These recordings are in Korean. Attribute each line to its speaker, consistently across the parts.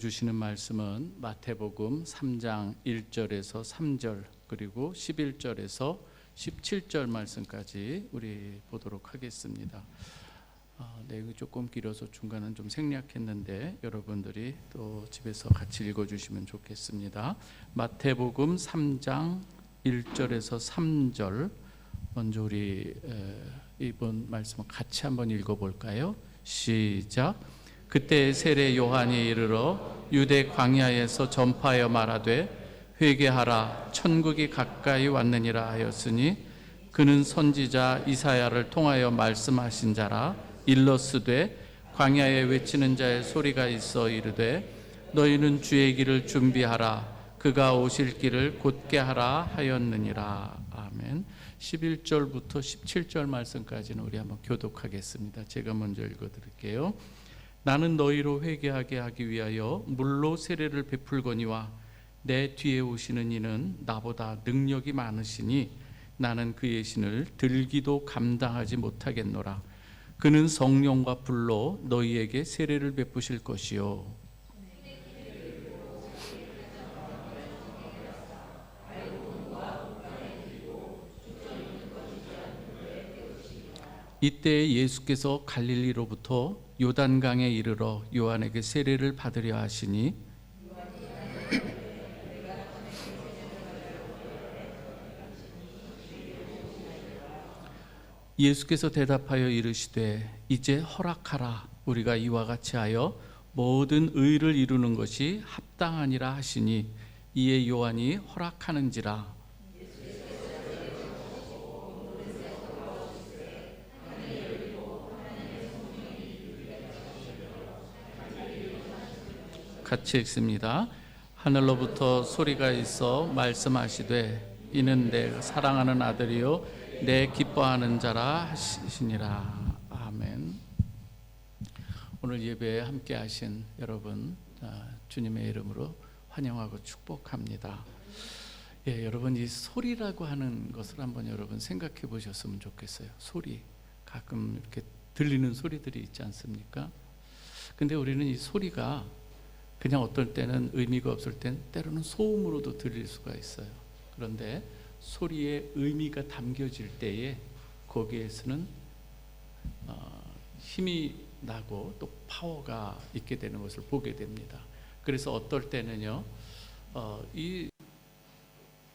Speaker 1: 주시는 말씀은 마태복음 3장 1절에서 3절 그리고 11절에서 17절 말씀까지 우리 보도록 하겠습니다. 내용이 조금 길어서 중간은 좀 생략했는데 여러분들이 또 집에서 같이 읽어주시면 좋겠습니다. 마태복음 3장 1절에서 3절 먼저 우리 이번 말씀을 같이 한번 읽어볼까요? 시작. 그때 세례 요한이 이르러 유대 광야에서 전파하여 말하되 회개하라 천국이 가까이 왔느니라 하였으니 그는 선지자 이사야를 통하여 말씀하신 자라. 일러스되 광야에 외치는 자의 소리가 있어 이르되 너희는 주의 길을 준비하라 그가 오실 길을 곧게 하라 하였느니라. 아멘. 11절부터 17절 말씀까지는 우리 한번 교독하겠습니다. 제가 먼저 읽어드릴게요. 나는 너희로 회개하게 하기 위하여 물로 세례를 베풀거니와 내 뒤에 오시는 이는 나보다 능력이 많으시니 나는 그의 신을 들기도 감당하지 못하겠노라. 그는 성령과 불로 너희에게 세례를 베푸실 것이요 이때 예수께서 갈릴리로부터 요단강에 이르러 요한에게 세례를 받으려 하시니 예수께서 대답하여 이르시되 이제 허락하라. 우리가 이와 같이 하여 모든 의를 이루는 것이 합당하니라 하시니 이에 요한이 허락하는지라. 같이 읽습니다. 하늘로부터 소리가 있어 말씀하시되 이는 내 사랑하는 아들이요 내 기뻐하는 자라 하시니라. 아멘. 오늘 예배에 함께 하신 여러분 주님의 이름으로 환영하고 축복합니다. 여러분 이 소리라고 하는 것을 한번 여러분 생각해 보셨으면 좋겠어요. 소리, 가끔 이렇게 들리는 소리들이 있지 않습니까? 근데 우리는 이 소리가 그냥 어떨 때는 의미가 없을 땐 때로는 소음으로도 들릴 수가 있어요. 그런데 소리에 의미가 담겨질 때에 거기에서는 힘이 나고 또 파워가 있게 되는 것을 보게 됩니다. 그래서 어떨 때는요, 이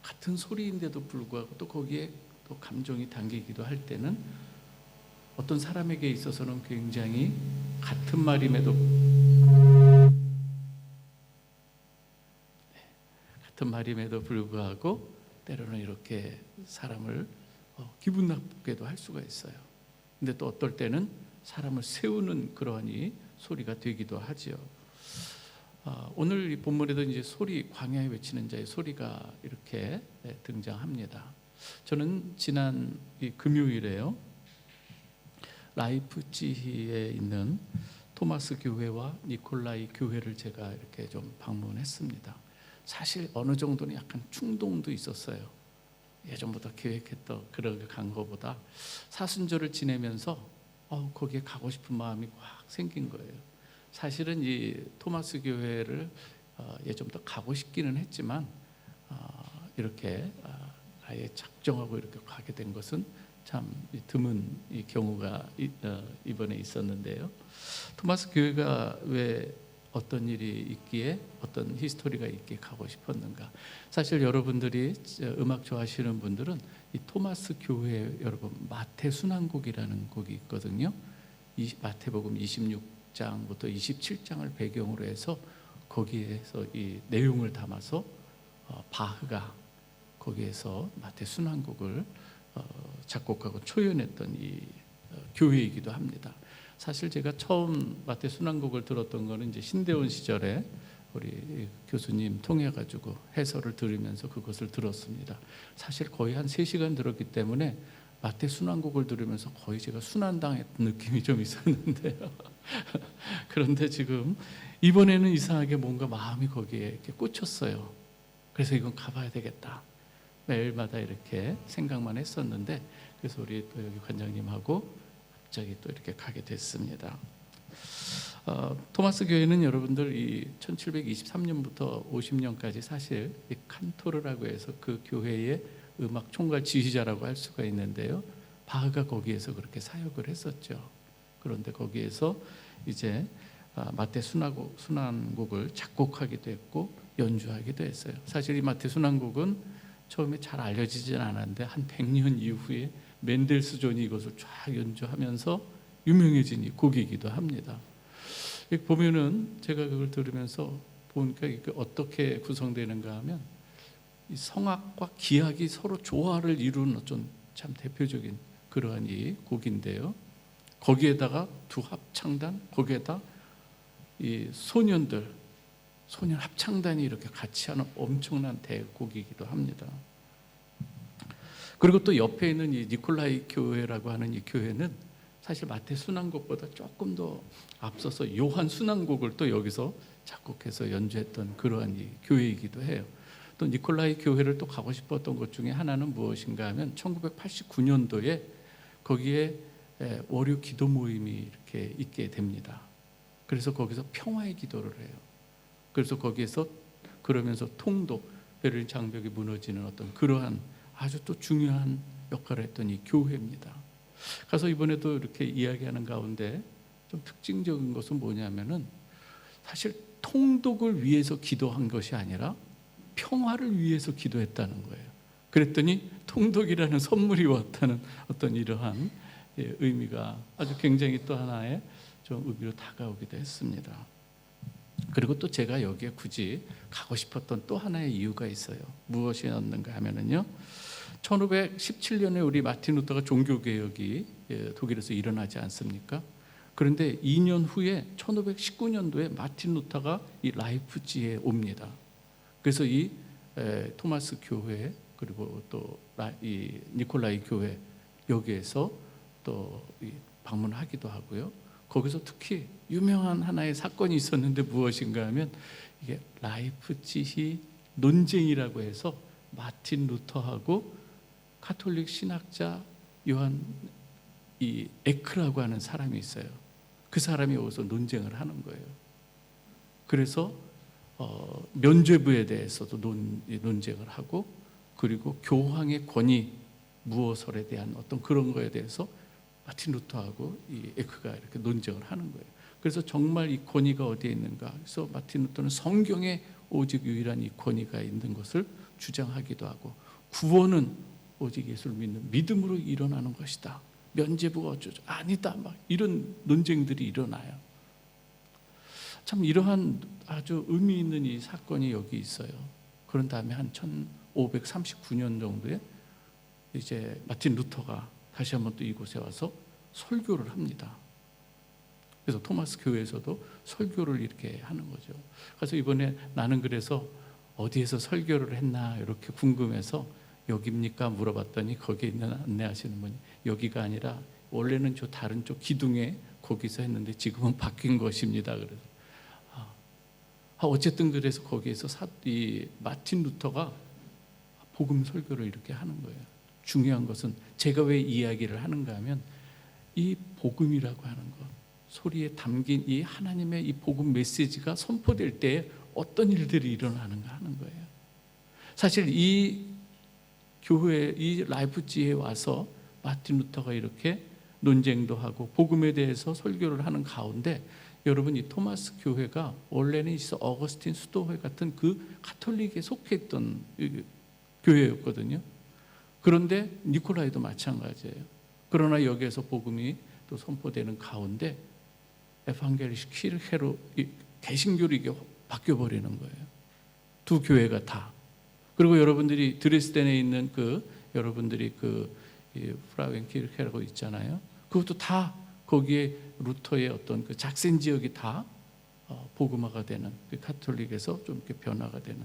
Speaker 1: 같은 소리인데도 불구하고 또 거기에 또 감정이 담기기도 할 때는 어떤 사람에게 있어서는 굉장히 같은 말임에도 불구하고 때로는 이렇게 사람을 기분 나쁘게도 할 수가 있어요. 근데 또 어떨 때는 사람을 세우는 그러한 소리가 되기도 하지요. 오늘 이 본문에도 이제 소리, 광야에 외치는 자의 소리가 이렇게 등장합니다. 저는 지난 이 금요일에요, 라이프치히에 있는 토마스 교회와 니콜라이 교회를 제가 이렇게 좀 방문했습니다. 사실 어느 정도는 약간 충동도 있었어요. 예전부터 계획했던 그런 간 거보다 사순절을 지내면서 거기에 가고 싶은 마음이 확 생긴 거예요. 사실은 이 토마스 교회를 예전부터 가고 싶기는 했지만 이렇게 아예 작정하고 이렇게 가게 된 것은 참 드문 이 경우가 이번에 있었는데요. 토마스 교회가 왜 어떤 일이 있기에 어떤 히스토리가 있기에 가고 싶었는가? 사실 여러분들이 음악 좋아하시는 분들은 이 토마스 교회 여러분 마태 순환곡이라는 곡이 있거든요. 이 마태복음 26장부터 27장을 배경으로 해서 거기에서 이 내용을 담아서 바흐가 거기에서 마태 순환곡을 작곡하고 초연했던 이 교회이기도 합니다. 사실 제가 처음 마태 순환곡을 들었던 거는 이제 신대원 시절에 우리 교수님 통해 가지고 해설을 들으면서 그것을 들었습니다. 사실 거의 한 3시간 들었기 때문에 마태 순환곡을 들으면서 거의 제가 순환당했던 느낌이 좀 있었는데요. 그런데 지금 이번에는 이상하게 뭔가 마음이 거기에 이렇게 꽂혔어요. 그래서 이건 가봐야 되겠다. 매일마다 이렇게 생각만 했었는데, 그래서 우리 또 여기 관장님하고 갑자기 또 이렇게 가게 됐습니다. 토마스 교회는 여러분들 이 1723년부터 50년까지 사실 이 칸토르라고 해서 그 교회의 음악 총괄 지휘자라고 할 수가 있는데요. 바흐가 거기에서 그렇게 사역을 했었죠. 그런데 거기에서 이제 마태 순환곡을 작곡하기도 했고 연주하기도 했어요. 사실 이 마태 순환곡은 처음에 잘 알려지진 않았는데 한 100년 이후에 멘델스존이 이것을 쫙 연주하면서 유명해진 이 곡이기도 합니다. 보면은 제가 그걸 들으면서 보니까 이게 어떻게 구성되는가 하면 이 성악과 기악이 서로 조화를 이루는 어떤 참 대표적인 그러한 이 곡인데요. 거기에다가 두 합창단, 거기에다 이 소년 합창단이 이렇게 같이 하는 엄청난 대곡이기도 합니다. 그리고 또 옆에 있는 이 니콜라이 교회라고 하는 이 교회는 사실 마태 순환곡보다 조금 더 앞서서 요한 순환곡을 또 여기서 작곡해서 연주했던 그러한 이 교회이기도 해요. 또 니콜라이 교회를 또 가고 싶었던 것 중에 하나는 무엇인가 하면 1989년도에 거기에 월요 기도 모임이 이렇게 있게 됩니다. 그래서 거기서 평화의 기도를 해요. 그래서 거기에서 그러면서 통독, 베를린 장벽이 무너지는 어떤 그러한 아주 또 중요한 역할을 했던 이 교회입니다. 그래서 이번에도 이렇게 이야기하는 가운데 좀 특징적인 것은 뭐냐면은 사실 통독을 위해서 기도한 것이 아니라 평화를 위해서 기도했다는 거예요. 그랬더니 통독이라는 선물이 왔다는 어떤 이러한 의미가 아주 굉장히 또 하나의 좀 의미로 다가오기도 했습니다. 그리고 또 제가 여기에 굳이 가고 싶었던 또 하나의 이유가 있어요. 무엇이었는가 하면은요, 1517년에 우리 마틴 루터가 종교개혁이 독일에서 일어나지 않습니까? 그런데 2년 후에 1519년도에 마틴 루터가 이 라이프치히에 옵니다. 그래서 이 토마스 교회 그리고 또 이 니콜라이 교회 여기에서 또 방문하기도 하고요. 거기서 특히 유명한 하나의 사건이 있었는데 무엇인가 하면 이게 라이프치히 논쟁이라고 해서 마틴 루터하고 가톨릭 신학자 요한 이 에크라고 하는 사람이 있어요. 그 사람이 여기서 논쟁을 하는 거예요. 그래서 면죄부에 대해서도 논쟁을 하고, 그리고 교황의 권위 무엇설에 대한 어떤 그런 거에 대해서 마틴 루터하고 이 에크가 이렇게 논쟁을 하는 거예요. 그래서 정말 이 권위가 어디에 있는가? 그래서 마틴 루터는 성경에 오직 유일한 이 권위가 있는 것을 주장하기도 하고, 구원은 오직 예수를 믿는 믿음으로 일어나는 것이다. 면죄부가 어쩌죠? 아니다. 막 이런 논쟁들이 일어나요. 참 이러한 아주 의미 있는 이 사건이 여기 있어요. 그런 다음에 한 1539년 정도에 이제 마틴 루터가 다시 한번 또 이곳에 와서 설교를 합니다. 그래서 토마스 교회에서도 설교를 이렇게 하는 거죠. 그래서 이번에 나는 그래서 어디에서 설교를 했나 이렇게 궁금해서 여기입니까? 물어봤더니 거기에 있는 안내하시는 분이 여기가 아니라 원래는 저 다른 쪽 기둥에 거기서 했는데 지금은 바뀐 것입니다. 그래서 어쨌든 그래서 거기에서 이 마틴 루터가 복음 설교를 이렇게 하는 거예요. 중요한 것은 제가 왜 이야기를 하는가 하면 이 복음이라고 하는 것, 소리에 담긴 이 하나님의 이 복음 메시지가 선포될 때에 어떤 일들이 일어나는가 하는 거예요. 사실 이 교회, 이 라이프치히에 와서 마틴 루터가 이렇게 논쟁도 하고 복음에 대해서 설교를 하는 가운데, 여러분 이 토마스 교회가 원래는 있어 어거스틴 수도회 같은 그 가톨릭에 속해 있던 교회였거든요. 그런데 니콜라이도 마찬가지예요. 그러나 여기에서 복음이 또 선포되는 가운데 에반게리시 키르케로 개신교로 이게 바뀌어 버리는 거예요. 두 교회가 다. 그리고 여러분들이 드레스덴에 있는 여러분들이 프라우엔 키르케라고 있잖아요. 그것도 다 거기에 루터의 어떤 그 작센 지역이 다 복음화가 되는, 그 가톨릭에서 좀 이렇게 변화가 되는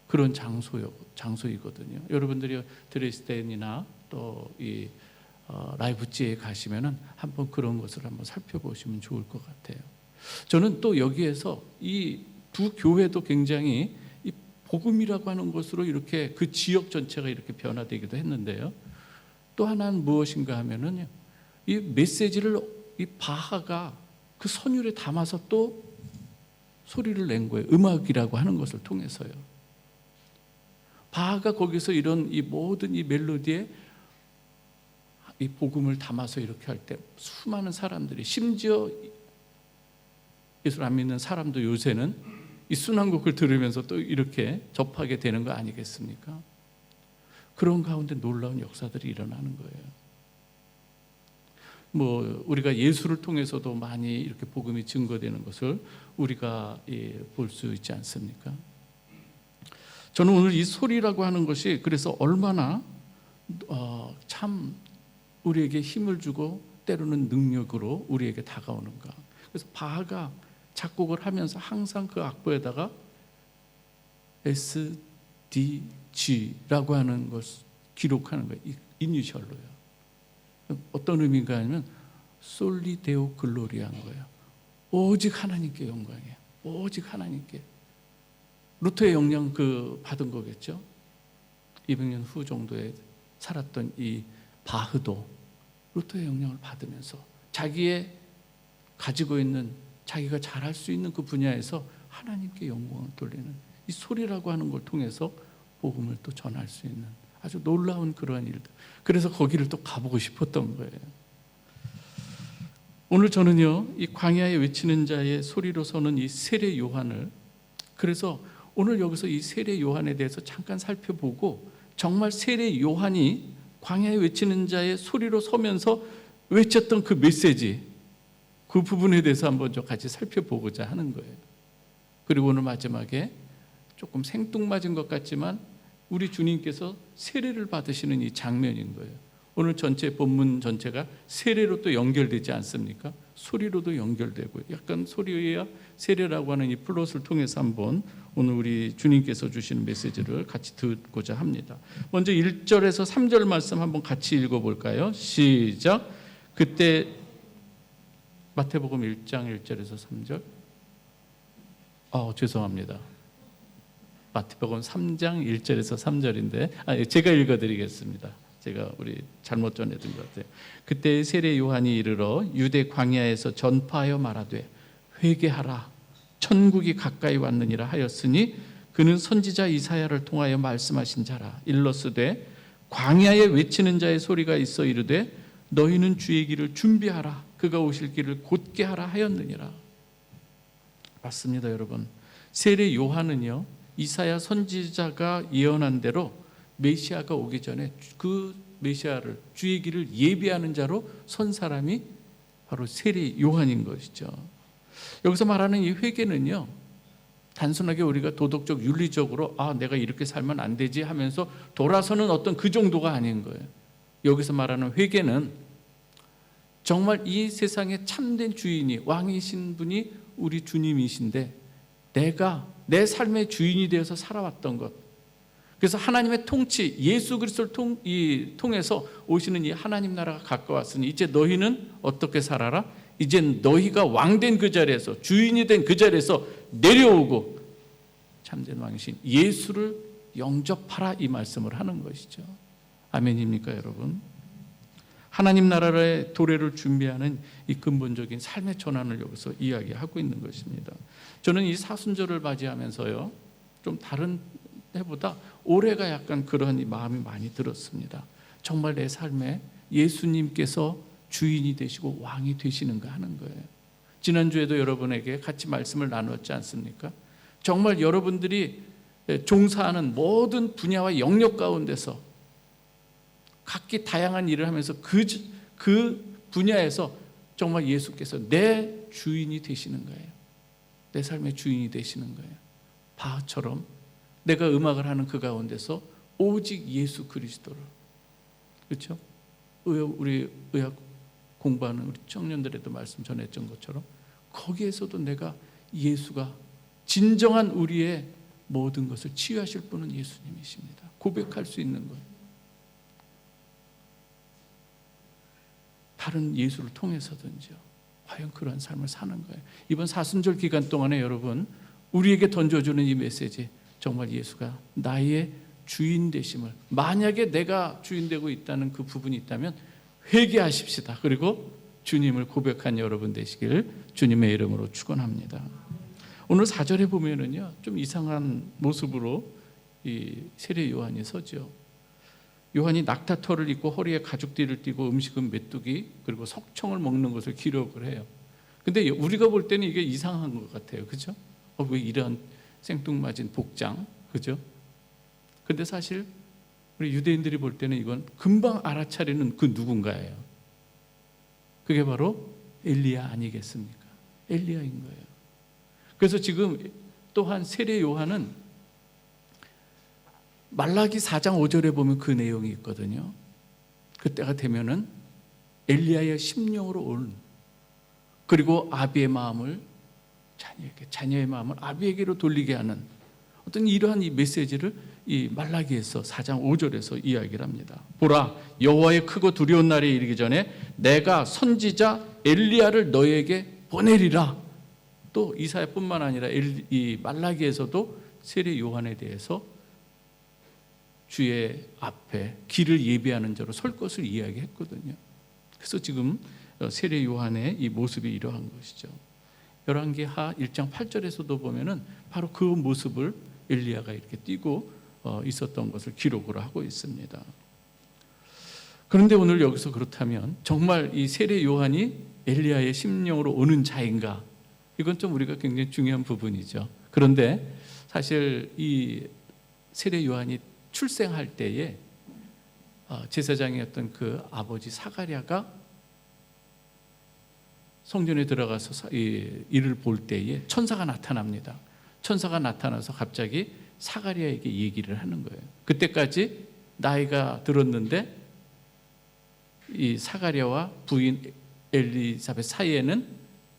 Speaker 1: 그런 장소이거든요. 여러분들이 드레스덴이나 또 이 라이프치히에 가시면은 한번 그런 것을 한번 살펴보시면 좋을 것 같아요. 저는 또 여기에서 이 두 교회도 굉장히 이 복음이라고 하는 것으로 이렇게 그 지역 전체가 이렇게 변화되기도 했는데요. 또 하나는 무엇인가 하면은요, 이 메시지를 이 바하가 그 선율에 담아서 또 소리를 낸 거예요. 음악이라고 하는 것을 통해서요. 바하가 거기서 이런 이 모든 이 멜로디에 이 복음을 담아서 이렇게 할 때 수많은 사람들이, 심지어 예수를 안 믿는 사람도 요새는 이 순환곡을 들으면서 또 이렇게 접하게 되는 거 아니겠습니까? 그런 가운데 놀라운 역사들이 일어나는 거예요. 우리가 예수를 통해서도 많이 이렇게 복음이 증거되는 것을 우리가 볼 수 있지 않습니까? 저는 오늘 이 소리라고 하는 것이 그래서 얼마나 참 우리에게 힘을 주고 때로는 능력으로 우리에게 다가오는가. 그래서 바하가 작곡을 하면서 항상 그 악보에다가 SDG라고 하는 것을 기록하는 거예요. 이니셜로요. 어떤 의미인가 하면 솔리 데오 글로리한 거예요. 오직 하나님께 영광이에요. 오직 하나님께. 루터의 영향 받은 거겠죠. 200년 후 정도에 살았던 이 바흐도 루터의 영향을 받으면서 자기의 가지고 있는, 자기가 잘할 수 있는 그 분야에서 하나님께 영광을 돌리는 이 소리라고 하는 걸 통해서 복음을 또 전할 수 있는 아주 놀라운 그러한 일들. 그래서 거기를 또 가보고 싶었던 거예요. 오늘 저는요, 이 광야에 외치는 자의 소리로 서는 이 세례 요한을, 그래서 오늘 여기서 이 세례 요한에 대해서 잠깐 살펴보고, 정말 세례 요한이 광야에 외치는 자의 소리로 서면서 외쳤던 그 메시지, 그 부분에 대해서 한번 좀 같이 살펴보고자 하는 거예요. 그리고 오늘 마지막에 조금 생뚱맞은 것 같지만 우리 주님께서 세례를 받으시는 이 장면인 거예요. 오늘 전체 본문 전체가 세례로 또 연결되지 않습니까? 소리로도 연결되고, 약간 소리와 세례라고 하는 이 플롯을 통해서 한번 오늘 우리 주님께서 주시는 메시지를 같이 듣고자 합니다. 먼저 1절에서 3절 말씀 한번 같이 읽어볼까요? 시작. 그때 마태복음 1장 1절에서 3절. 죄송합니다. 마태복음 3장 1절에서 3절인데 제가 읽어드리겠습니다. 제가 우리 잘못 전해둔 것 같아요. 그때 세례 요한이 이르러 유대 광야에서 전파하여 말하되 회개하라, 천국이 가까이 왔느니라 하였으니 그는 선지자 이사야를 통하여 말씀하신 자라. 일러스되 광야에 외치는 자의 소리가 있어 이르되 너희는 주의 길을 준비하라, 그가 오실 길을 곧게 하라 하였느니라. 맞습니다, 여러분. 세례 요한은요, 이사야 선지자가 예언한 대로 메시아가 오기 전에 그 메시아를, 주의 길을 예비하는 자로 선 사람이 바로 세례 요한인 것이죠. 여기서 말하는 이 회개는요, 단순하게 우리가 도덕적 윤리적으로 내가 이렇게 살면 안 되지 하면서 돌아서는 어떤 그 정도가 아닌 거예요. 여기서 말하는 회개는 정말 이 세상의 참된 주인이, 왕이신 분이 우리 주님이신데 내가 내 삶의 주인이 되어서 살아왔던 것, 그래서 하나님의 통치, 예수 그리스도를 통해서 오시는 이 하나님 나라가 가까웠으니 이제 너희는 어떻게 살아라? 이제 너희가 왕된 그 자리에서, 주인이 된 그 자리에서 내려오고 참된 왕이신 예수를 영접하라, 이 말씀을 하는 것이죠. 아멘입니까, 여러분? 하나님 나라의 도래를 준비하는 이 근본적인 삶의 전환을 여기서 이야기하고 있는 것입니다. 저는 이 사순절을 맞이하면서요, 좀 다른 해보다 올해가 약간 그런 마음이 많이 들었습니다. 정말 내 삶에 예수님께서 주인이 되시고 왕이 되시는가 하는 거예요. 지난주에도 여러분에게 같이 말씀을 나눴지 않습니까? 정말 여러분들이 종사하는 모든 분야와 영역 가운데서 각기 다양한 일을 하면서 그 분야에서 정말 예수께서 내 주인이 되시는 거예요. 내 삶의 주인이 되시는 거예요. 바하처럼 내가 음악을 하는 그 가운데서 오직 예수 그리스도를, 그렇죠? 우리 의학 공부하는 우리 청년들에도 말씀 전했던 것처럼 거기에서도 내가 예수가 진정한 우리의 모든 것을 치유하실 분은 예수님이십니다. 고백할 수 있는 거예요. 다른 예수를 통해서든지요. 과연 그런 삶을 사는 거예요. 이번 사순절 기간 동안에 여러분, 우리에게 던져주는 이 메시지, 정말 예수가 나의 주인 되심을, 만약에 내가 주인 되고 있다는 그 부분이 있다면 회개하십시다. 그리고 주님을 고백한 여러분 되시길 주님의 이름으로 축원합니다. 오늘 4절에 보면은요, 좀 이상한 모습으로 이 세례 요한이 서죠. 요한이 낙타털을 입고 허리에 가죽띠를 띠고 음식은 메뚜기 그리고 석청을 먹는 것을 기록을 해요. 근데 우리가 볼 때는 이게 이상한 것 같아요. 그죠? 왜 이런 생뚱맞은 복장, 그죠? 근데 사실 우리 유대인들이 볼 때는 이건 금방 알아차리는 그 누군가예요. 그게 바로 엘리야 아니겠습니까? 엘리야인 거예요. 그래서 지금 또한 세례 요한은 말라기 4장 5절에 보면 그 내용이 있거든요. 그때가 되면은 엘리야의 심령으로 온, 그리고 아비의 마음을 자녀에게, 자녀의 마음을 아비에게로 돌리게 하는 어떤 이러한 이 메시지를 이 말라기에서 4장 5절에서 이야기를 합니다. 보라, 여호와의 크고 두려운 날이 이르기 전에 내가 선지자 엘리야를 너에게 보내리라. 또 이사야뿐만 아니라 이 말라기에서도 세례 요한에 대해서 주의 앞에 길을 예비하는 자로 설 것을 이야기했거든요. 그래서 지금 세례 요한의 이 모습이 이러한 것이죠. 열왕기하 1장 8절에서도 보면은 바로 그 모습을 엘리야가 이렇게 띄고 있었던 것을 기록을 하고 있습니다. 그런데 오늘 여기서 그렇다면 정말 이 세례 요한이 엘리야의 심령으로 오는 자인가? 이건 좀 우리가 굉장히 중요한 부분이죠. 그런데 사실 이 세례 요한이 출생할 때에 제사장이었던 그 아버지 사가랴가 성전에 들어가서 이를 볼 때에 천사가 나타납니다. 천사가 나타나서 갑자기 사가랴에게 얘기를 하는 거예요. 그때까지 나이가 들었는데 이 사가랴와 부인 엘리사벳 사이에는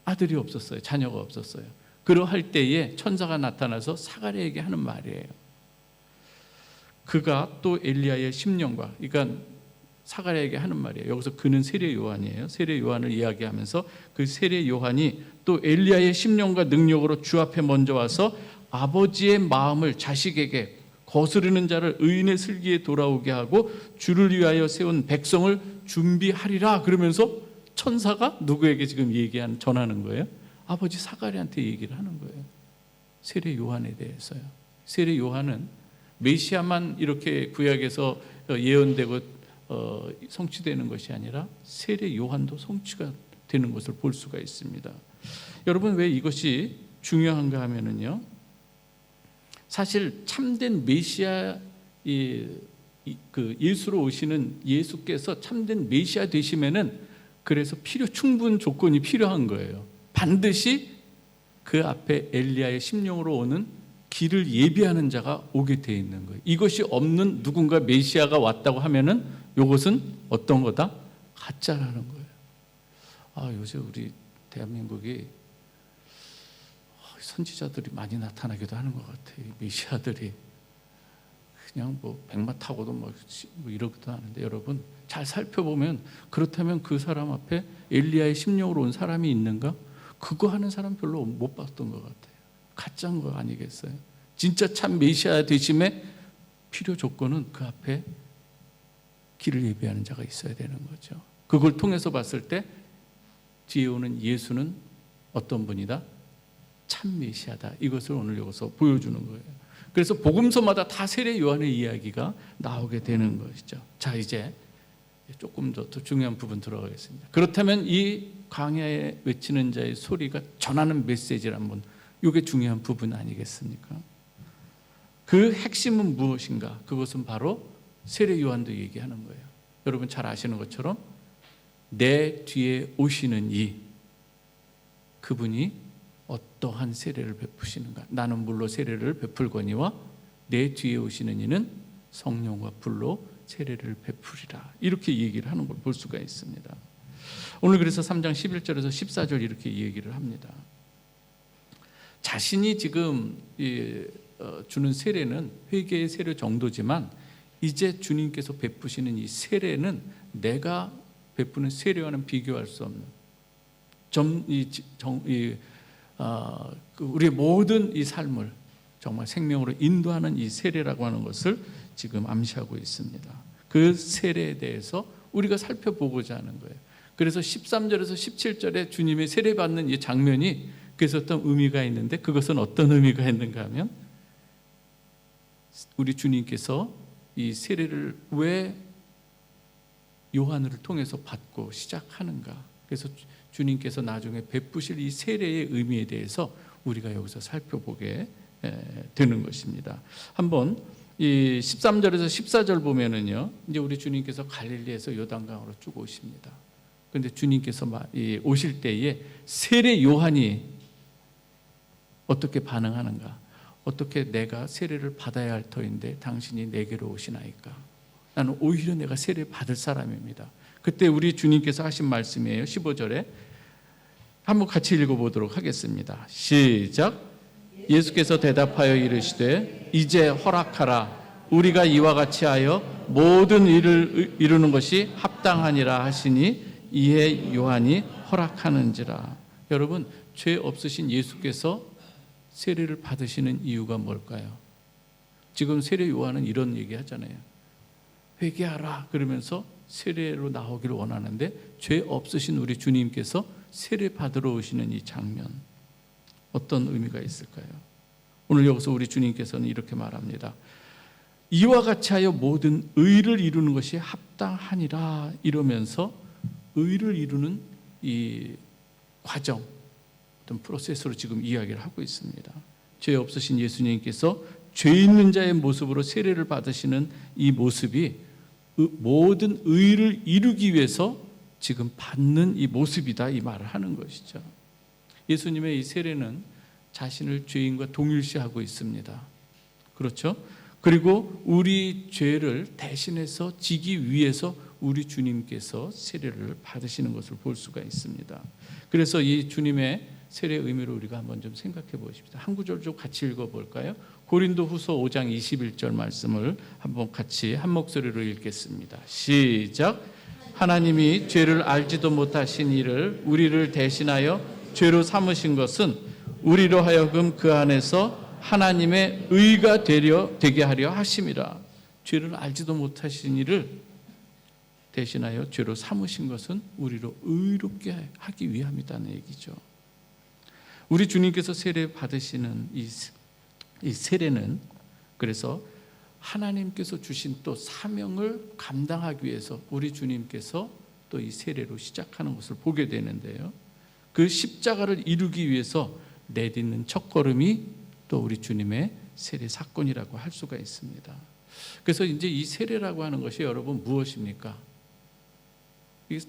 Speaker 1: 아들이 없었어요. 자녀가 없었어요. 그러할 때에 천사가 나타나서 사가랴에게 하는 말이에요. 그가 또 엘리야의 심령과, 그러니까 사가랴에게 하는 말이에요. 여기서 그는 세례 요한이에요. 세례 요한을 이야기하면서 그 세례 요한이 또 엘리야의 심령과 능력으로 주 앞에 먼저 와서 아버지의 마음을 자식에게, 거스르는 자를 의인의 슬기에 돌아오게 하고 주를 위하여 세운 백성을 준비하리라. 그러면서 천사가 누구에게 지금 전하는 거예요? 아버지 사가랴한테 얘기를 하는 거예요. 세례 요한에 대해서요. 세례 요한은 메시아만 이렇게 구약에서 예언되고 성취되는 것이 아니라 세례 요한도 성취가 되는 것을 볼 수가 있습니다. 여러분, 왜 이것이 중요한가 하면은요, 사실 참된 메시아, 그 예수로 오시는 예수께서 참된 메시아 되시면은 그래서 충분 조건이 필요한 거예요. 반드시 그 앞에 엘리야의 심령으로 오는 길을 예비하는 자가 오게 돼 있는 거예요. 이것이 없는 누군가 메시아가 왔다고 하면은 이것은 어떤 거다? 가짜라는 거예요. 요새 우리 대한민국이 선지자들이 많이 나타나기도 하는 것 같아요. 메시아들이 그냥 백마 타고도 이러기도 하는데, 여러분 잘 살펴보면, 그렇다면 그 사람 앞에 엘리야의 심령으로 온 사람이 있는가? 그거 하는 사람 별로 못 봤던 것 같아요. 가짜인 거 아니겠어요? 진짜 참 메시아 되심의 필요 조건은 그 앞에 길을 예비하는 자가 있어야 되는 거죠. 그걸 통해서 봤을 때 뒤에 오는 예수는 어떤 분이다? 참 메시아다. 이것을 오늘 여기서 보여주는 거예요. 그래서 복음서마다 다 세례 요한의 이야기가 나오게 되는 것이죠. 자, 이제 조금 더 중요한 부분 들어가겠습니다. 그렇다면 이 광야에 외치는 자의 소리가 전하는 메시지란 이게 중요한 부분 아니겠습니까? 그 핵심은 무엇인가? 그것은 바로 세례 요한도 얘기하는 거예요. 여러분 잘 아시는 것처럼 내 뒤에 오시는 그분이 어떠한 세례를 베푸시는가? 나는 물로 세례를 베풀거니와 내 뒤에 오시는 이는 성령과 불로 세례를 베풀이라. 이렇게 얘기를 하는 걸 볼 수가 있습니다. 오늘 그래서 3장 11절에서 14절 이렇게 얘기를 합니다. 자신이 지금 주는 세례는 회개의 세례 정도지만 이제 주님께서 베푸시는 이 세례는 내가 베푸는 세례와는 비교할 수 없는 우리의 모든 이 삶을 정말 생명으로 인도하는 이 세례라고 하는 것을 지금 암시하고 있습니다. 그 세례에 대해서 우리가 살펴보고자 하는 거예요. 그래서 13절에서 17절에 주님의 세례받는 이 장면이 그래서 어떤 의미가 있는데, 그것은 어떤 의미가 있는가 하면, 우리 주님께서 이 세례를 왜 요한을 통해서 받고 시작하는가, 그래서 주님께서 나중에 베푸실 이 세례의 의미에 대해서 우리가 여기서 살펴보게 되는 것입니다. 한번 이 13절에서 14절 보면은요, 이제 우리 주님께서 갈릴리에서 요단강으로 쭉 오십니다. 그런데 주님께서 오실 때에 세례 요한이 어떻게 반응하는가? 어떻게 내가 세례를 받아야 할 터인데 당신이 내게로 오시나이까? 나는 오히려 내가 세례 받을 사람입니다. 그때 우리 주님께서 하신 말씀이에요. 15절에 한번 같이 읽어보도록 하겠습니다. 시작. 예수께서 대답하여 이르시되 이제 허락하라. 우리가 이와 같이 하여 모든 일을 이루는 것이 합당하니라 하시니 이에 요한이 허락하는지라. 여러분, 죄 없으신 예수께서 세례를 받으시는 이유가 뭘까요? 지금 세례 요한은 이런 얘기 하잖아요. 회개하라 그러면서 세례로 나오기를 원하는데, 죄 없으신 우리 주님께서 세례 받으러 오시는 이 장면, 어떤 의미가 있을까요? 오늘 여기서 우리 주님께서는 이렇게 말합니다. 이와 같이 하여 모든 의를 이루는 것이 합당하니라. 이러면서 의를 이루는 이 과정, 어떤 프로세스로 지금 이야기를 하고 있습니다. 죄 없으신 예수님께서 죄 있는 자의 모습으로 세례를 받으시는 이 모습이 모든 의를 이루기 위해서 지금 받는 이 모습이다, 이 말을 하는 것이죠. 예수님의 이 세례는 자신을 죄인과 동일시하고 있습니다. 그렇죠? 그리고 우리 죄를 대신해서 지기 위해서 우리 주님께서 세례를 받으시는 것을 볼 수가 있습니다. 그래서 이 주님의 세례 의미를 우리가 한번 좀 생각해 보십시다. 한 구절 좀 같이 읽어볼까요? 고린도후서 5장 21절 말씀을 한번 같이 한 목소리로 읽겠습니다. 시작. 하나님이 죄를 알지도 못하신 이를 우리를 대신하여 죄로 삼으신 것은 우리로 하여금 그 안에서 하나님의 의가 되게 하려 하심이라. 죄를 알지도 못하신 이를 대신하여 죄로 삼으신 것은 우리로 의롭게 하기 위함이라는 얘기죠. 우리 주님께서 세례 받으시는 이 세례는 그래서 하나님께서 주신 또 사명을 감당하기 위해서 우리 주님께서 또 이 세례로 시작하는 것을 보게 되는데요. 그 십자가를 이루기 위해서 내딛는 첫걸음이 또 우리 주님의 세례 사건이라고 할 수가 있습니다. 그래서 이제 이 세례라고 하는 것이 여러분 무엇입니까?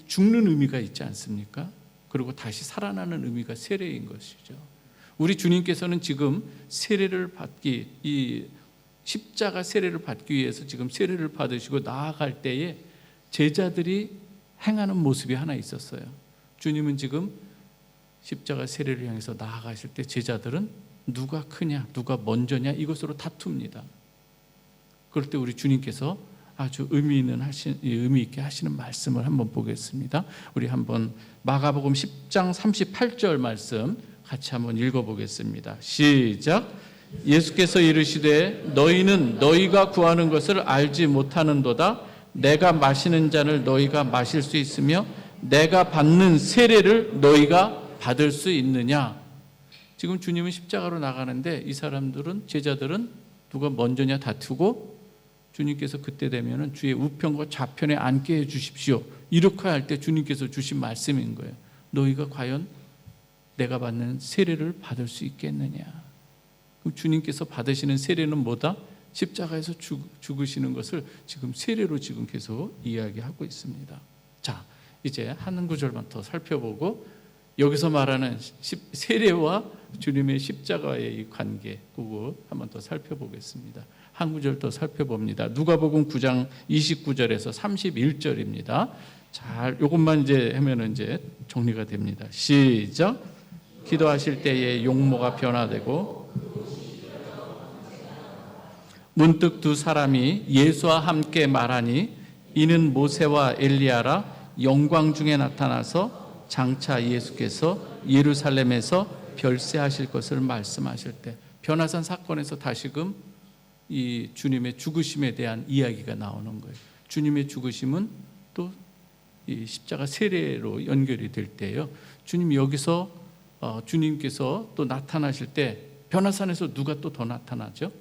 Speaker 1: 죽는 의미가 있지 않습니까? 그리고 다시 살아나는 의미가 세례인 것이죠. 우리 주님께서는 지금 세례를 받기, 이 십자가 세례를 받기 위해서 지금 세례를 받으시고 나아갈 때에 제자들이 행하는 모습이 하나 있었어요. 주님은 지금 십자가 세례를 향해서 나아가실 때 제자들은 누가 크냐, 누가 먼저냐 이것으로 다툽니다. 그럴 때 우리 주님께서 아주 의미 있게 하시는 말씀을 한번 보겠습니다. 우리 한번 마가복음 10장 38절 말씀 같이 한번 읽어보겠습니다. 시작. 예수께서 이르시되 너희는 너희가 구하는 것을 알지 못하는도다. 내가 마시는 잔을 너희가 마실 수 있으며 내가 받는 세례를 너희가 받을 수 있느냐. 지금 주님은 십자가로 나가는데 이 사람들은, 제자들은 누가 먼저냐 다투고, 주님께서 그때 되면은 주의 우편과 좌편에 앉게 해 주십시오. 이렇게 할 때 주님께서 주신 말씀인 거예요. 너희가 과연 내가 받는 세례를 받을 수 있겠느냐. 그럼 주님께서 받으시는 세례는 뭐다? 십자가에서 죽으시는 것을 지금 세례로 지금 계속 이야기하고 있습니다. 자, 이제 한 구절만 더 살펴보고 여기서 말하는 세례와 주님의 십자가의 이 관계, 그거 한번 더 살펴보겠습니다. 한 구절 더 살펴봅니다. 누가복음 9장 29절에서 31절입니다. 잘 이것만 이제 하면은 이제 정리가 됩니다. 시작. 기도하실 때에 용모가 변화되고 문득 두 사람이 예수와 함께 말하니 이는 모세와 엘리야라. 영광 중에 나타나서 장차 예수께서 예루살렘에서 별세하실 것을 말씀하실 때, 변화산 사건에서 다시금 이 주님의 죽으심에 대한 이야기가 나오는 거예요. 주님의 죽으심은 또 이 십자가 세례로 연결이 될 때요. 주님 여기서 주님께서 또 나타나실 때 변화산에서 누가 또 더 나타나죠?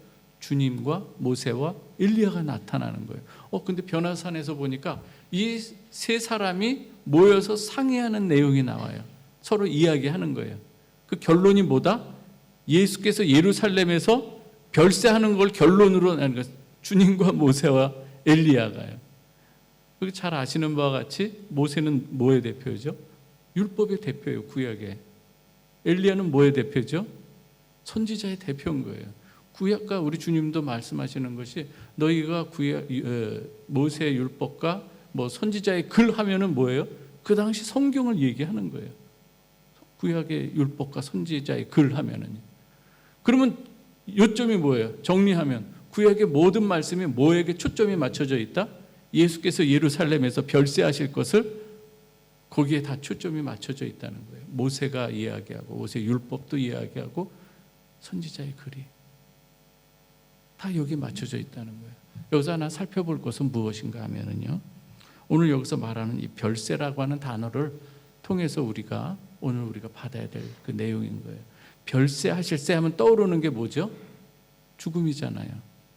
Speaker 1: 주님과 모세와 엘리야가 나타나는 거예요. 근데 변화산에서 보니까 이 세 사람이 모여서 상의하는 내용이 나와요. 서로 이야기하는 거예요. 그 결론이 뭐다? 예수께서 예루살렘에서 별세하는 걸 결론으로 내는 것. 주님과 모세와 엘리야가요. 잘 아시는 바와 같이 모세는 뭐의 대표죠? 율법의 대표예요. 구약의. 엘리야는 뭐의 대표죠? 선지자의 대표인 거예요. 구약과 우리 주님도 말씀하시는 것이 너희가 모세의 율법과 선지자의 글 하면은 뭐예요? 그 당시 성경을 얘기하는 거예요. 구약의 율법과 선지자의 글 하면은. 그러면 요점이 뭐예요? 정리하면 구약의 모든 말씀이 뭐에게 초점이 맞춰져 있다? 예수께서 예루살렘에서 별세하실 것을 거기에 다 초점이 맞춰져 있다는 거예요. 모세가 이야기하고 모세 율법도 이야기하고 선지자의 글이 다 여기 맞춰져 있다는 거예요. 여기서 하나 살펴볼 것은 무엇인가 하면은요. 오늘 여기서 말하는 이 별세라고 하는 단어를 통해서 오늘 우리가 받아야 될 그 내용인 거예요. 별세 하실세 하면 떠오르는 게 뭐죠? 죽음이잖아요.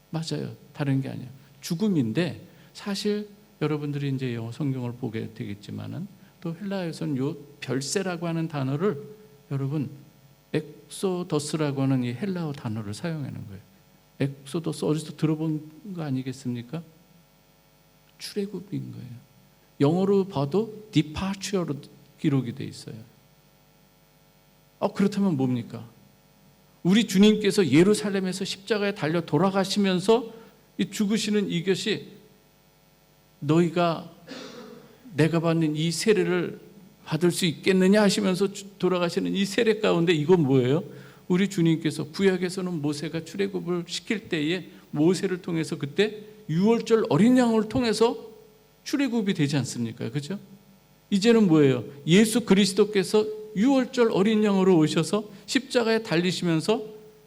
Speaker 1: 맞아요. 다른 게 아니에요. 죽음인데 사실 여러분들이 이제 영어 성경을 보게 되겠지만은 또 헬라어에서는 요 별세라고 하는 단어를 여러분 엑소더스라고 하는 이 헬라어 단어를 사용하는 거예요. 엑소더스 어디서 들어본 거 아니겠습니까? 출애굽인 거예요. 영어로 봐도 departure로 기록이 돼 있어요. 그렇다면 뭡니까? 우리 주님께서 예루살렘에서 십자가에 달려 돌아가시면서 이 죽으시는 이것이 너희가 내가 받는 이 세례를 받을 수 있겠느냐 하시면서 돌아가시는 이 세례 가운데 이건 뭐예요? 우리 주님께서 구약에서는 모세가 출애굽을 시킬 때에 모세를 통해서 그때 유월절 어린 양을 통해서 출애굽이 되지 않습니까? 그렇죠? 이제는 뭐예요? 예수 그리스도께서 유월절 어린 양으로 오셔서 십자가에 달리시면서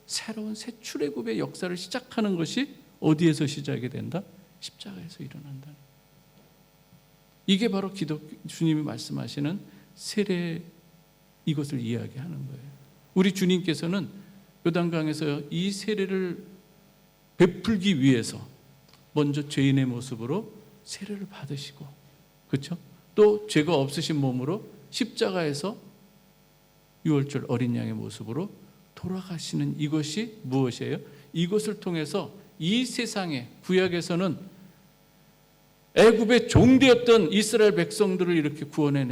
Speaker 1: 새로운 새 출애굽의 역사를 시작하는 것이 어디에서 시작이 된다? 십자가에서 일어난다. 이게 바로 주님이 말씀하시는 세례 이것을 이야기하는 거예요. 우리 주님께서는 요단강에서 이 세례를 베풀기 위해서 먼저 죄인의 모습으로 세례를 받으시고, 그렇죠? 또 죄가 없으신 몸으로 십자가에서 유월절 어린 양의 모습으로 돌아가시는 이것이 무엇이에요? 이것을 통해서 이 세상에 구약에서는 애굽의 종되었던 이스라엘 백성들을 이렇게 구원해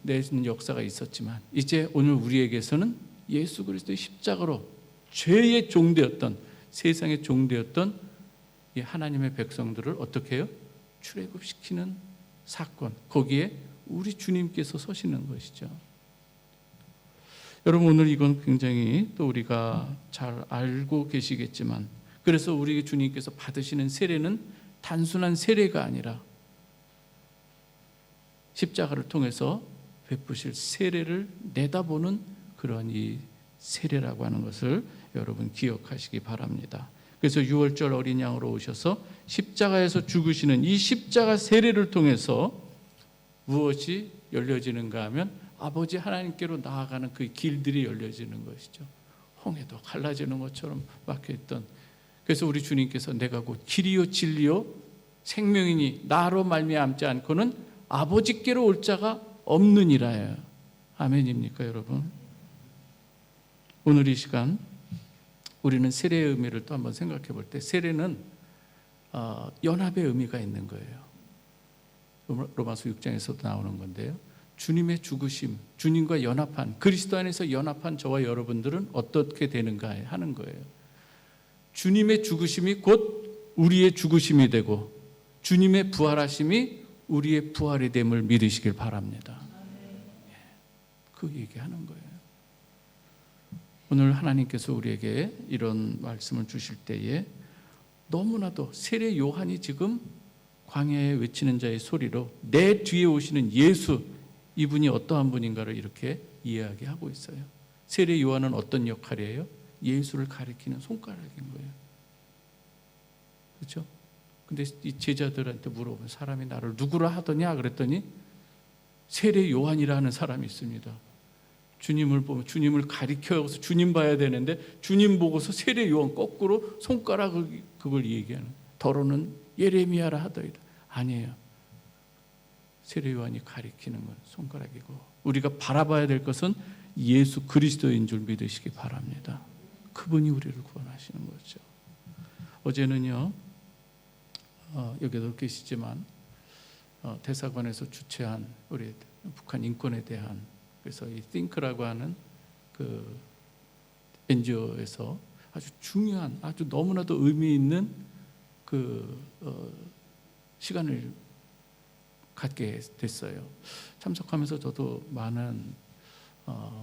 Speaker 1: 내신 역사가 있었지만 이제 오늘 우리에게서는 예수 그리스도의 십자가로 죄의 종되었던 세상의 종되었던 이 하나님의 백성들을 어떻게 해요? 출애굽시키는 사건, 거기에 우리 주님께서 서시는 것이죠. 여러분 오늘 이건 굉장히 또 우리가 잘 알고 계시겠지만 그래서 우리 주님께서 받으시는 세례는 단순한 세례가 아니라 십자가를 통해서 베푸실 세례를 내다보는 그런 이 세례라고 하는 것을 여러분 기억하시기 바랍니다. 그래서 유월절 어린 양으로 오셔서 십자가에서 죽으시는 이 십자가 세례를 통해서 무엇이 열려지는가 하면 아버지 하나님께로 나아가는 그 길들이 열려지는 것이죠. 홍해도 갈라지는 것처럼 막혀있던. 그래서 우리 주님께서 내가 곧 길이요 진리요 생명이니 나로 말미암지 않고는 아버지께로 올 자가 없느니라요. 아멘입니까 여러분? 오늘 이 시간 우리는 세례의 의미를 또 한번 생각해 볼 때 세례는 연합의 의미가 있는 거예요. 로마서 6장에서도 나오는 건데요. 주님의 죽으심, 주님과 연합한 그리스도 안에서 연합한 저와 여러분들은 어떻게 되는가 하는 거예요. 주님의 죽으심이 곧 우리의 죽으심이 되고 주님의 부활하심이 우리의 부활이 됨을 믿으시길 바랍니다. 그 얘기하는 거예요. 오늘 하나님께서 우리에게 이런 말씀을 주실 때에 너무나도 세례 요한이 지금 광야에 외치는 자의 소리로 내 뒤에 오시는 예수, 이분이 어떠한 분인가를 이렇게 이야기하고 있어요. 세례 요한은 어떤 역할이에요? 예수를 가리키는 손가락인 거예요. 그렇죠? 근데 이 제자들한테 물어보면 사람이 나를 누구라 하더냐 그랬더니 세례 요한이라는 사람이 있습니다. 주님을 보면 주님을 가리켜서 주님 봐야 되는데 주님 보고서 세례 요한 거꾸로 손가락을 그걸 얘기하는, 더러는 예레미야라 하더이다. 아니에요. 세례 요한이 가리키는 건 손가락이고, 우리가 바라봐야 될 것은 예수 그리스도인 줄 믿으시기 바랍니다. 그분이 우리를 구원하시는 거죠. 어제는요, 여기도 계시지만 대사관에서 주최한 우리 북한 인권에 대한, 그래서 이 think라고 하는 그 NGO에서 아주 중요한, 아주 너무나도 의미 있는 그 시간을 갖게 됐어요. 참석하면서 저도 많은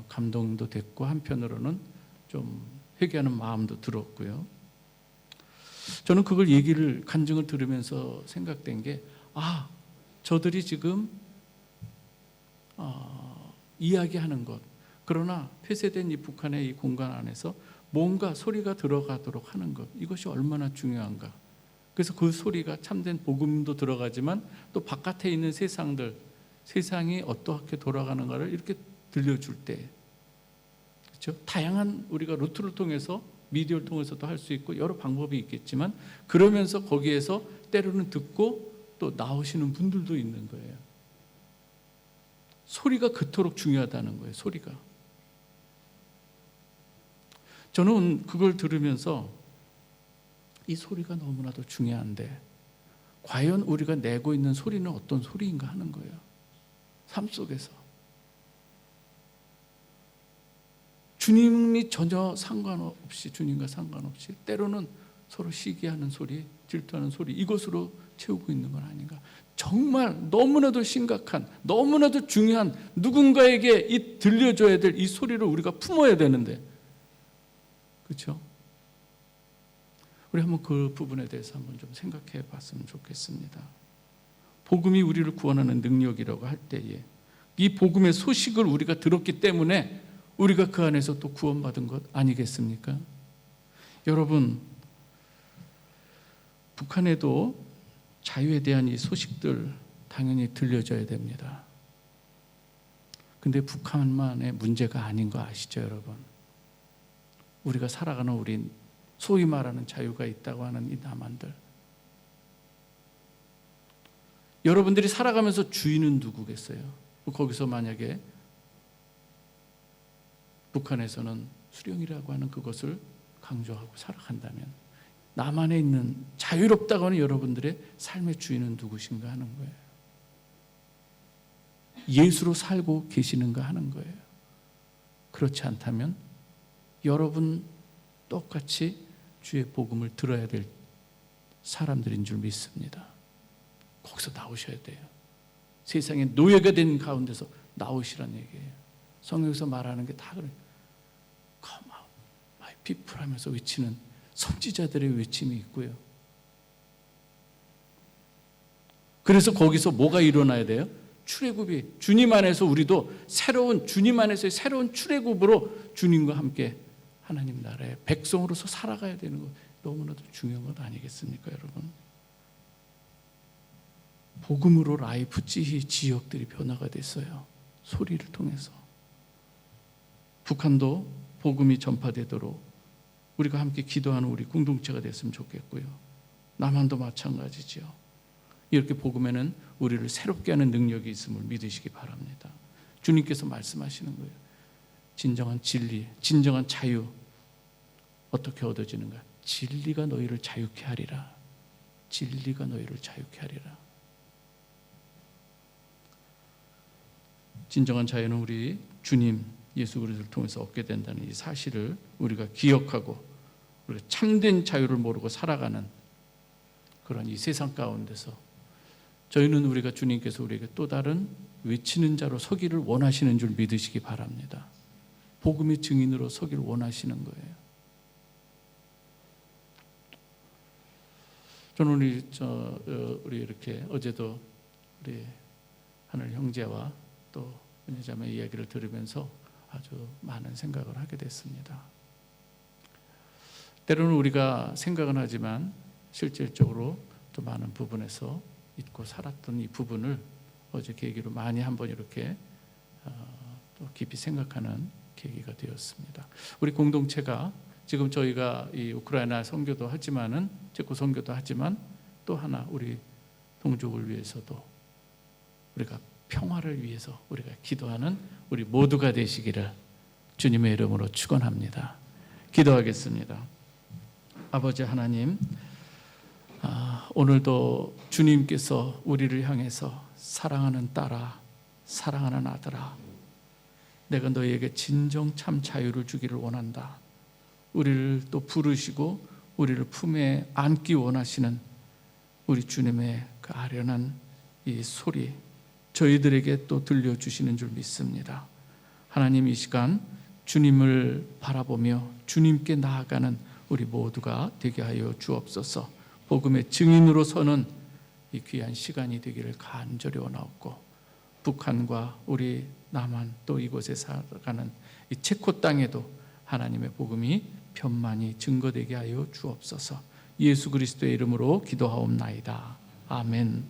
Speaker 1: 감동도 됐고, 한편으로는 좀 회개하는 마음도 들었고요. 저는 그걸 간증을 들으면서 생각된 게, 저들이 지금 이야기하는 것, 그러나 폐쇄된 이 북한의 이 공간 안에서 뭔가 소리가 들어가도록 하는 것, 이것이 얼마나 중요한가. 그래서 그 소리가 참된 복음도 들어가지만 또 바깥에 있는 세상이 어떻게 돌아가는가를 이렇게 들려줄 때, 그렇죠? 다양한 우리가 루트를 통해서, 미디어를 통해서도 할 수 있고 여러 방법이 있겠지만, 그러면서 거기에서 때로는 듣고 또 나오시는 분들도 있는 거예요. 소리가 그토록 중요하다는 거예요. 소리가. 저는 그걸 들으면서 이 소리가 너무나도 중요한데 과연 우리가 내고 있는 소리는 어떤 소리인가 하는 거예요. 삶 속에서 주님이 전혀 상관없이, 주님과 상관없이 때로는 서로 시기하는 소리, 질투하는 소리, 이것으로 채우고 있는 건 아닌가. 정말 너무나도 심각한, 너무나도 중요한, 누군가에게 들려줘야 될 이 소리를 우리가 품어야 되는데, 그렇죠? 우리 한번 그 부분에 대해서 한번 좀 생각해 봤으면 좋겠습니다. 복음이 우리를 구원하는 능력이라고 할 때에 이 복음의 소식을 우리가 들었기 때문에 우리가 그 안에서 또 구원받은 것 아니겠습니까? 여러분, 북한에도 자유에 대한 이 소식들 당연히 들려줘야 됩니다. 근데 북한만의 문제가 아닌 거 아시죠, 여러분? 우리가 살아가는 우리 소위 말하는 자유가 있다고 하는 이 남한들, 여러분들이 살아가면서 주인은 누구겠어요? 거기서 만약에 북한에서는 수령이라고 하는 그것을 강조하고 살아간다면 남한에 있는 자유롭다고 하는 여러분들의 삶의 주인은 누구신가 하는 거예요. 예수로 살고 계시는가 하는 거예요. 그렇지 않다면 여러분 똑같이 주의 복음을 들어야 될 사람들인 줄 믿습니다. 거기서 나오셔야 돼요. 세상의 노예가 된 가운데서 나오시란 얘기예요. 성경에서 말하는 게 다 그래요. Come out, my people 하면서 외치는 선지자들의 외침이 있고요. 그래서 거기서 뭐가 일어나야 돼요? 출애굽이, 주님 안에서 우리도 주님 안에서의 새로운 출애굽으로 주님과 함께 하나님 나라의 백성으로서 살아가야 되는 것, 너무나도 중요한 것 아니겠습니까, 여러분? 복음으로 라이프 지역들이 변화가 됐어요. 소리를 통해서. 북한도 복음이 전파되도록 우리가 함께 기도하는 우리 공동체가 됐으면 좋겠고요. 남한도 마찬가지죠. 이렇게 복음에는 우리를 새롭게 하는 능력이 있음을 믿으시기 바랍니다. 주님께서 말씀하시는 거예요. 진정한 진리, 진정한 자유 어떻게 얻어지는가? 진리가 너희를 자유케 하리라. 진리가 너희를 자유케 하리라. 진정한 자유는 우리 주님 예수 그리스도를 통해서 얻게 된다는 이 사실을 우리가 기억하고 우리가 참된 자유를 모르고 살아가는 그런 이 세상 가운데서 저희는 우리가 주님께서 우리에게 또 다른 외치는 자로 서기를 원하시는 줄 믿으시기 바랍니다. 복음의 증인으로 서기를 원하시는 거예요. 저는 우리 이렇게 어제도 우리 하늘 형제와 또 은혜자매 이야기를 들으면서 아주 많은 생각을 하게 됐습니다. 때로는 우리가 생각은 하지만 실질적으로 또 많은 부분에서 잊고 살았던 이 부분을 어제 계기로 많이 한번 이렇게 또 깊이 생각하는 계기가 되었습니다. 우리 공동체가 지금 저희가 이 우크라이나 선교도 하지만은 체코 선교도 하지만 또 하나 우리 동족을 위해서도 우리가 평화를 위해서 우리가 기도하는 우리 모두가 되시기를 주님의 이름으로 축원합니다. 기도하겠습니다. 아버지 하나님, 오늘도 주님께서 우리를 향해서 사랑하는 딸아, 사랑하는 아들아, 내가 너희에게 진정 참 자유를 주기를 원한다. 우리를 또 부르시고 우리를 품에 안기 원하시는 우리 주님의 그 아련한 이 소리, 저희들에게 또 들려주시는 줄 믿습니다. 하나님, 이 시간 주님을 바라보며 주님께 나아가는 우리 모두가 되게 하여 주옵소서. 복음의 증인으로 서는 이 귀한 시간이 되기를 간절히 원하옵고, 북한과 우리 남한 또 이곳에 살아가는 이 체코 땅에도 하나님의 복음이 편만히 증거되게 하여 주옵소서. 예수 그리스도의 이름으로 기도하옵나이다. 아멘.